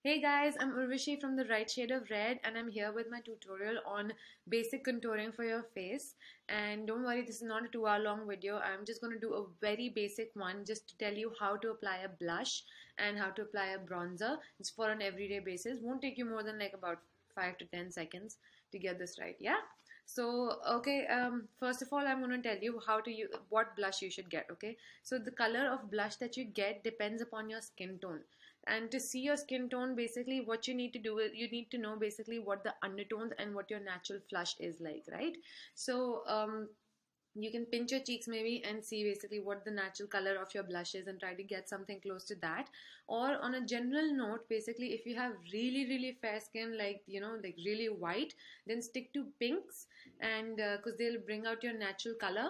Hey guys, I'm Urvashi from The Right Shade of Red, and I'm here with my tutorial on basic contouring for your face. And don't worry, this is not a 2 hour long video. I'm just going to do a very basic one just to tell you how to apply a blush and how to apply a bronzer. It's for an everyday basis. Won't take you more than like about 5 to 10 seconds to get this right. Yeah. So okay, first of all, I'm going to tell you how to use what blush you should get. Okay, so the color of blush that you get depends upon your skin tone. And to see your skin tone, basically what you need to do is you need to know basically what the undertones and what your natural flush is like, right? So you can pinch your cheeks maybe and see basically what the natural color of your blush is and try to get something close to that. Or on a general note, basically if you have really fair skin, like like really white, then stick to pinks, and because they'll bring out your natural color.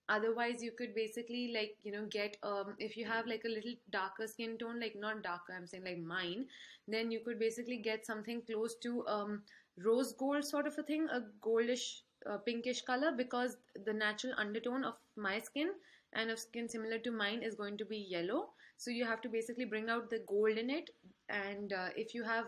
Otherwise you could basically like get if you have like a little darker skin tone, like not darker, I'm saying like mine, then you could basically get something close to rose gold sort of a thing, a goldish pinkish color, because the natural undertone of my skin and of skin similar to mine is going to be yellow. So you have to basically bring out the gold in it. And if you have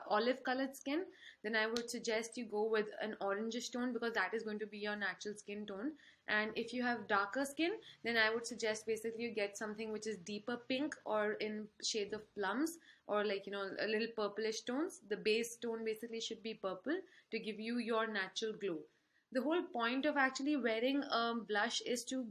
olive colored skin, then I would suggest you go with an orangish tone, because that is going to be your natural skin tone. And if you have darker skin, then I would suggest basically you get something which is deeper pink or in shades of plums, or like a little purplish tones. The base tone basically should be purple to give you your natural glow. The whole point of actually wearing blush is to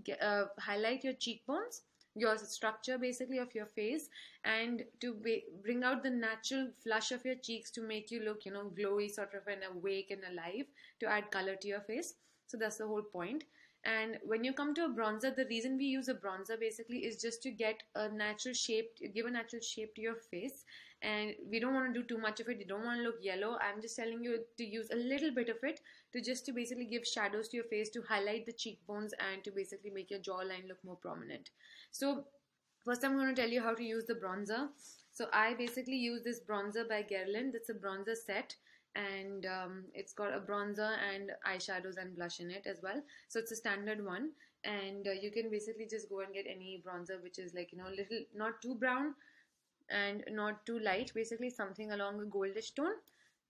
highlight your cheekbones, your structure basically of your face, and to bring out the natural flush of your cheeks to make you look glowy, sort of, and awake and alive, to add color to your face. So that's the whole point. And when you come to a bronzer, the reason we use a bronzer basically is just to get a natural shape, give a natural shape to your face. And we don't want to do too much of it. You don't want to look yellow. I'm just telling you to use a little bit of it to basically give shadows to your face, to highlight the cheekbones, and to basically make your jawline look more prominent. So first I'm going to tell you how to use the bronzer. So I basically use this bronzer by Guerlain. It's a bronzer set, and it's got a bronzer and eyeshadows and blush in it as well. So it's a standard one, and you can basically just go and get any bronzer which is like little, not too brown and not too light, basically something along a goldish tone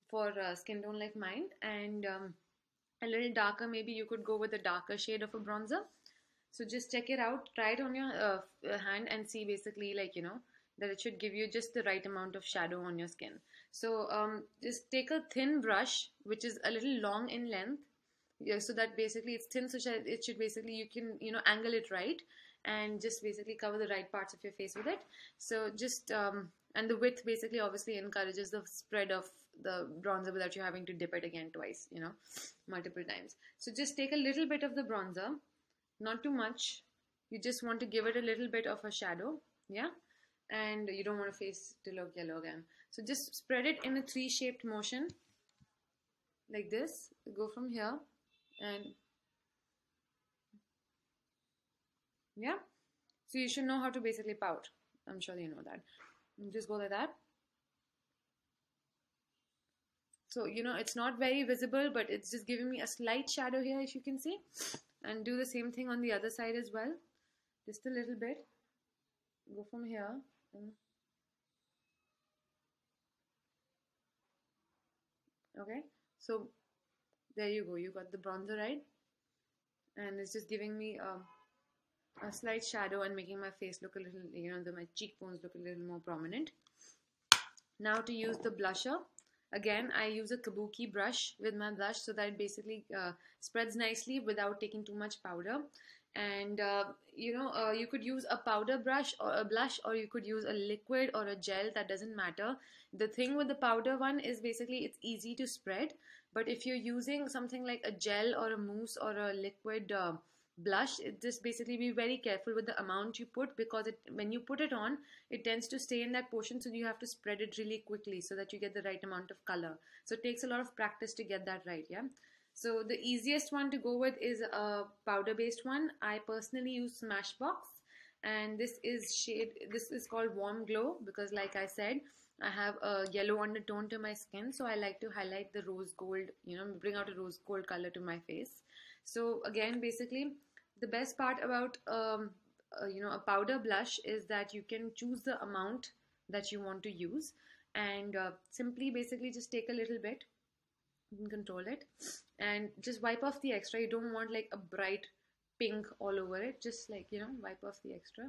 for skin tone like mine. And a little darker, maybe you could go with a darker shade of a bronzer. So just check it out, try it on your hand, and see basically like that it should give you just the right amount of shadow on your skin. So just take a thin brush which is a little long in length, yeah, so that basically it's thin, so it should basically, you can angle it right, and just basically cover the right parts of your face with it. So just and the width basically obviously encourages the spread of the bronzer without you having to dip it again twice, multiple times. So just take a little bit of the bronzer, not too much. You just want to give it a little bit of a shadow, yeah, and you don't want a face to look yellow again. So just spread it in a three-shaped motion like this. Go from here, and yeah, so you should know how to basically pout. I'm sure you know that. You just go like that. So it's not very visible, but it's just giving me a slight shadow here, if you can see. And do the same thing on the other side as well, just a little bit. Go from here. Okay, so there you go, you got the bronzer right, and it's just giving me a slight shadow and making my face look a little, my cheekbones look a little more prominent. Now to use the blusher, again I use a kabuki brush with my blush, so that it basically spreads nicely without taking too much powder. And you could use a powder brush or a blush, or you could use a liquid or a gel, that doesn't matter. The thing with the powder one is basically it's easy to spread, but if you're using something like a gel or a mousse or a liquid blush, just basically be very careful with the amount you put, because when you put it on, it tends to stay in that portion, so you have to spread it really quickly so that you get the right amount of color. So it takes a lot of practice to get that right, yeah. So the easiest one to go with is a powder based one. I personally use Smashbox, and this is called Warm Glow, because like I said, I have a yellow undertone to my skin, so I like to highlight the rose gold, bring out a rose gold color to my face. So again, basically the best part about a powder blush is that you can choose the amount that you want to use, and simply basically just take a little bit, you can control it, and just wipe off the extra. You don't want like a bright pink all over it, just like, you know, wipe off the extra,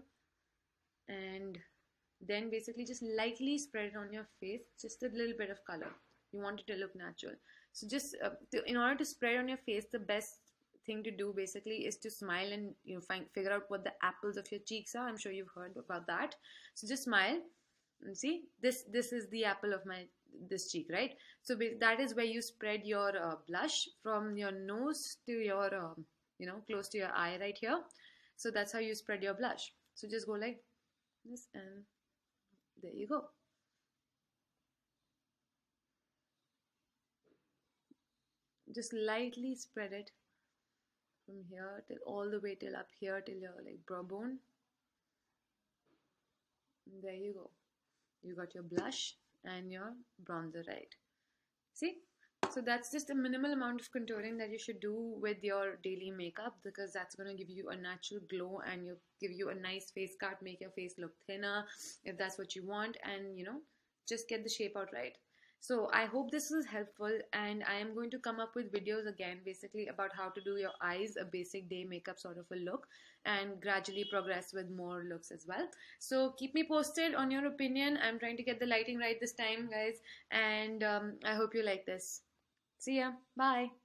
and then basically just lightly spread it on your face, just a little bit of color. You want it to look natural. So just in order to spread on your face, the best thing to do basically is to smile and, you know, figure out what the apples of your cheeks are. I'm sure you've heard about that. So just smile and see, this is the apple of my this cheek, right? So that is where you spread your blush from your nose to your you know, close to your eye right here. So that's how you spread your blush. So just go like this, and there you go. Just lightly spread it from here till all the way till up here till your like brow bone. And there you go. You got your blush and your bronzer, right? See? So that's just a minimal amount of contouring that you should do with your daily makeup, because that's going to give you a natural glow and you give you a nice face cut, make your face look thinner if that's what you want, and, you know, just get the shape out right. So I hope this was helpful, and I am going to come up with videos again basically about how to do your eyes, a basic day makeup sort of a look, and gradually progress with more looks as well. So keep me posted on your opinion. I'm trying to get the lighting right this time, guys, and I hope you like this. See ya. Bye.